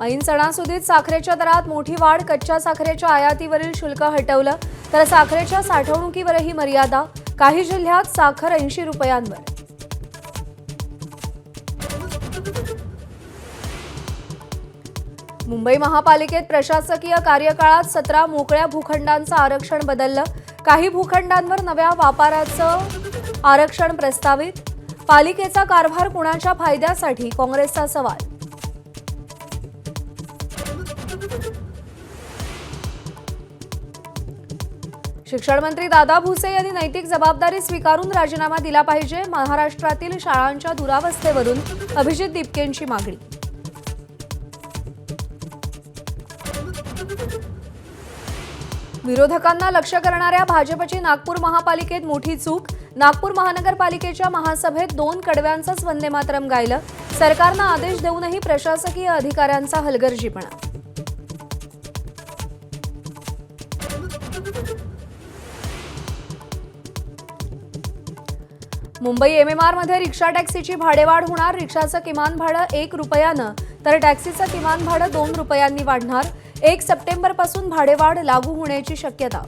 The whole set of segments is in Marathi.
ऐन सणासुदीत साखरेच्या दरात मोठी वाढ, कच्च्या साखरेच्या आयातीवरील शुल्क हटवलं तर साखरेच्या साठवणुकीवरही मर्यादा, काही जिल्ह्यात साखर 80 रुपयांवर. मुंबई महापालिकेत प्रशासकीय कार्यकाळात 17 मोकळ्या भूखंडांचं आरक्षण बदललं, काही भूखंडांवर नव्या व्यापाराचं आरक्षण प्रस्तावित. पालिकेचा कारभार कुणाच्या फायद्यासाठी, काँग्रेसचा सवाल. शिक्षण मंत्री दादा भुसे यांनी नैतिक जबाबदारी स्वीकारून राजीनामा दिला पाहिजे. महाराष्ट्रातील शाळांच्या दुरावस्थेवरून अभिजित दीपकेंची मागणी. विरोधकांना लक्ष्य करणाऱ्या भाजपची नागपूर महापालिकेत मोठी चूक. नागपूर महानगरपालिकेच्या महासभेत 2 कडव्यांचंच वंदे मातरम गायलं. सरकारनं आदेश देऊनही प्रशासकीय अधिकाऱ्यांचा हलगर्जीपणा. मुंबई MMR मध्ये रिक्षा टॅक्सीची भाडेवाढ होणार. रिक्षाचं किमान भाडं 1 रुपयानं तर टॅक्सीचं किमान भाडं 2 रुपयांनी वाढणार. 1 सप्टेंबरपासून भाडेवाढ लागू होण्याची शक्यता.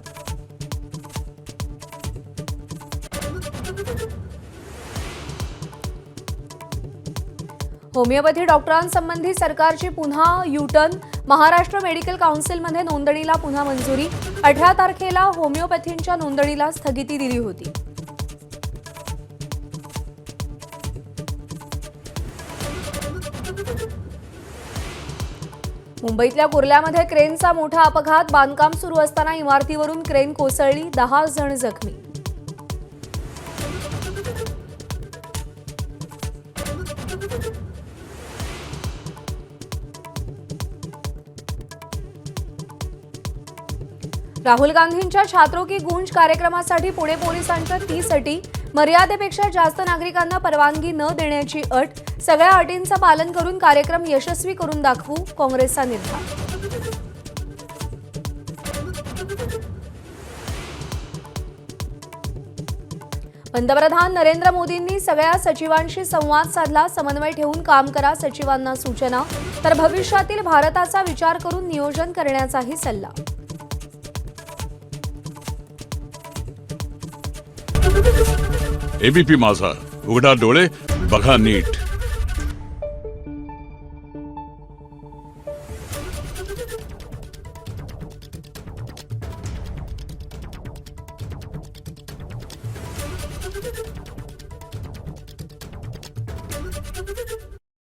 होमिओपॅथी डॉक्टरांसंबंधी सरकारची पुन्हा युटर्न. महाराष्ट्र मेडिकल काउन्सिलमध्ये नोंदणीला पुन्हा मंजुरी. 18 तारखेला होमिओपॅथींच्या नोंदणीला स्थगिती दिली होती. मुंबईतल्या कुर्ल्यामध्ये क्रेनचा मोठा अपघात. बांधकाम सुरू असताना इमारतीवरून क्रेन कोसळली, 10 जण जखमी. राहुल गांधींच्या छात्रों की गूंज कार्यक्रमासाठी पुणे पोलिसांच्या 30 अटी. मर्यादेपेक्षा जास्त नागरिकांना परवानगी न देण्याची अट. सगळ्या अटींचं पालन करून कार्यक्रम यशस्वी करून दाखवू, काँग्रेसचा निर्धार. पंतप्रधान नरेंद्र मोदींनी सगळ्या सचिवांशी संवाद साधला. समन्वय ठेवून काम करा, सचिवांना सूचना. तर भविष्यातील भारताचा विचार करून नियोजन करण्याचाही सल्ला. एबीपी माझा, उघडा डोळे बघा नीट.